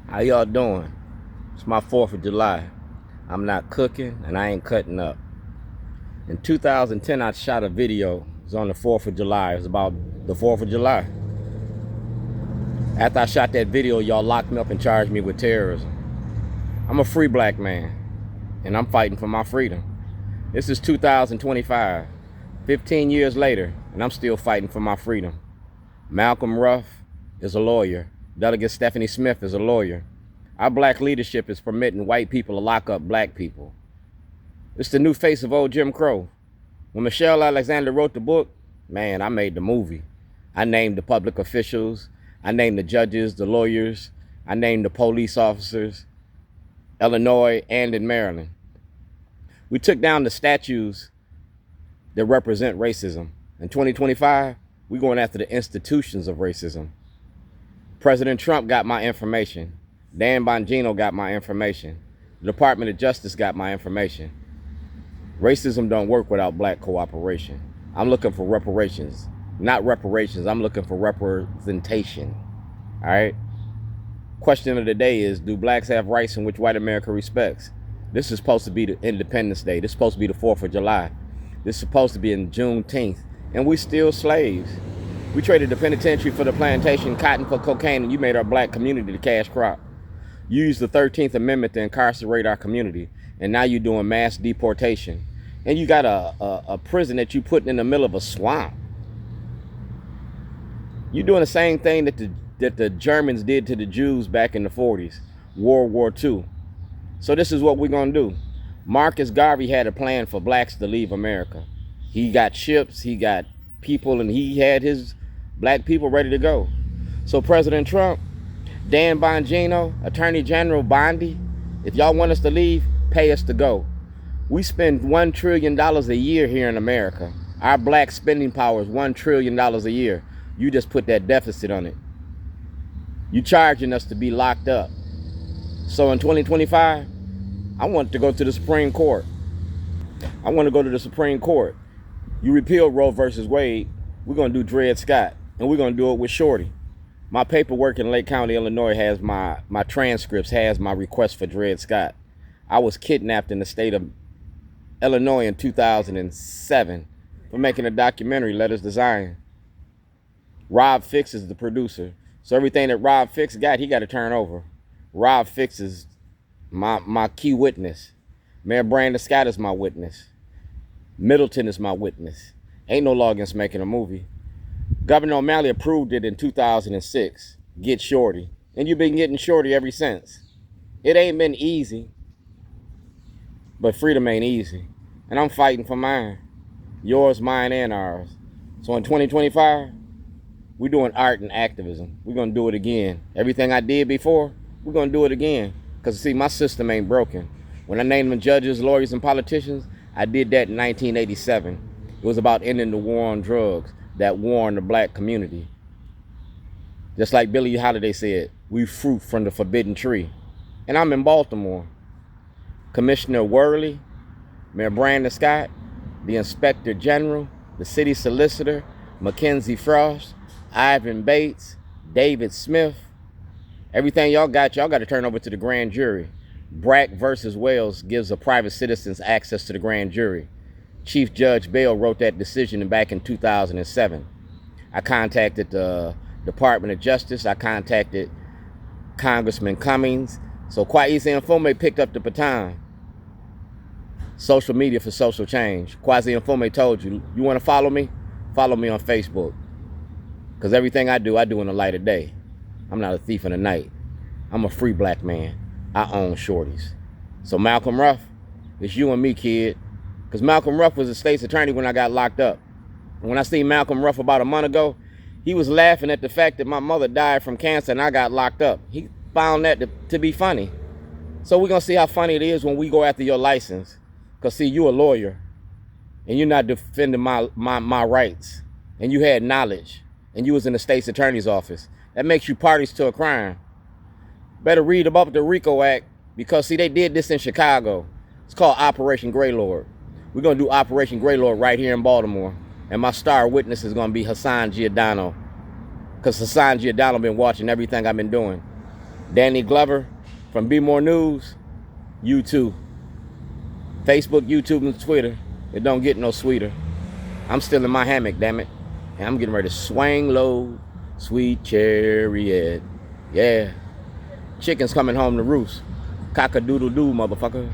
How y'all doing? It's my 4th of July. I'm not cooking and I ain't cutting up. In 2010, I shot a video. It was on the 4th of July. It was about the 4th of July. After I shot that video, y'all locked me up and charged me with terrorism. I'm a free black man and I'm fighting for my freedom. This is 2025, 15 years later, and I'm still fighting for my freedom. Malcolm Ruff is a lawyer. Delegate Stephanie Smith is a lawyer. Our black leadership is permitting white people to lock up black people. It's the new face of old Jim Crow. When Michelle Alexander wrote the book, man, I made the movie. I named the public officials. I named the judges, the lawyers. I named the police officers, Illinois and in Maryland. We took down the statues that represent racism. In 2025, we're going after the institutions of racism. President Trump got my information. Dan Bongino got my information. The Department of Justice got my information. Racism don't work without black cooperation. I'm looking for reparations. Not reparations, I'm looking for representation. All right? Question of the day is, do blacks have rights in which white America respects? This is supposed to be the Independence Day. This is supposed to be the 4th of July. This is supposed to be in Juneteenth. And we still slaves. We traded the penitentiary for the plantation, cotton for cocaine, and you made our black community the cash crop. You used the 13th Amendment to incarcerate our community, and now you're doing mass deportation. And you got a prison that you put in the middle of a swamp. You're doing the same thing that the Germans did to the Jews back in the 40s, World War II. So this is what we're gonna do. Marcus Garvey had a plan for blacks to leave America. He got ships, he got people, and he had his black people ready to go. So President Trump, Dan Bongino, Attorney General Bondi, if y'all want us to leave, pay us to go. We spend $1 trillion a year here in America. Our black spending power is $1 trillion a year. You just put that deficit on it. You charging us to be locked up. So in 2025, I want to go to the Supreme Court. I want to go to the Supreme Court. You repeal Roe versus Wade, we're going to do DRED Scott, and we're going to do it with Shorty. My paperwork in Lake County, Illinois has my transcripts, has my request for DRED Scott. I was kidnapped in the state of Illinois in 2007 for making a documentary, Letters to Zion. Rob Fix is the producer. So everything that Rob Fix got, he got to turn over. Rob Fix is my key witness. Mayor Brandon Scott is my witness. Middleton is my witness. Ain't no law against making a movie. Gov.O'Malley approved it in 2006. Get Shorty. And you've been getting Shorty ever since. It ain't been easy. But freedom ain't easy. And I'm fighting for mine. Yours, mine, and ours. So in 2025, we're doing art and activism. We're going to do it again. Everything I did before, we're going to do it again. Because, see, my system ain't broken. When I named them judges, lawyers, and politicians, I did that in 1987. It was about ending the war on drugs, that war on the black community. Just like Billie Holiday said, we fruit from the forbidden tree. And I'm in Baltimore. Commissioner Worley, Mayor Brandon Scott, the Inspector General, the City Solicitor, Mackenzie Frost, Ivan Bates, David Smith. Everything y'all got to turn over to the grand jury. Brack versus Wells gives a private citizens access to the grand jury. Chief Judge Bell wrote that decision back in 2007. I contacted the Department of Justice. I contacted Congressman Cummings. So Kwesi Mfume picked up the baton. Social media for social change. Kwesi Mfume told you, you want to follow me? Follow me on Facebook. Because everything I do in the light of day. I'm not a thief in the night. I'm a free black man. I own shorties. So Malcolm Ruff, it's you and me, kid. Because Malcolm Ruff was a state's attorney when I got locked up. And when I seen Malcolm Ruff about a month ago, he was laughing at the fact that my mother died from cancer and I got locked up. He found that to be funny. So we're going to see how funny it is when we go after your license. Because, see, you a lawyer. And you're not defending my rights. And you had knowledge. And you was in the state's attorney's office. That makes you parties to a crime. Better read about the RICO Act. Because, see, they did this in Chicago. It's called Operation Greylord. We're going to do Operation Greylord right here in Baltimore. And my star witness is going to be Hassan Giordano. Because Hassan Giordano been watching everything I've been doing. Danny Glover from Be More News, you too. Facebook, YouTube, and Twitter. It don't get no sweeter. I'm still in my hammock, damn it. And I'm getting ready to swing low, sweet chariot. Yeah. Chicken's coming home to roost. Cock-a-doodle-doo, motherfucker.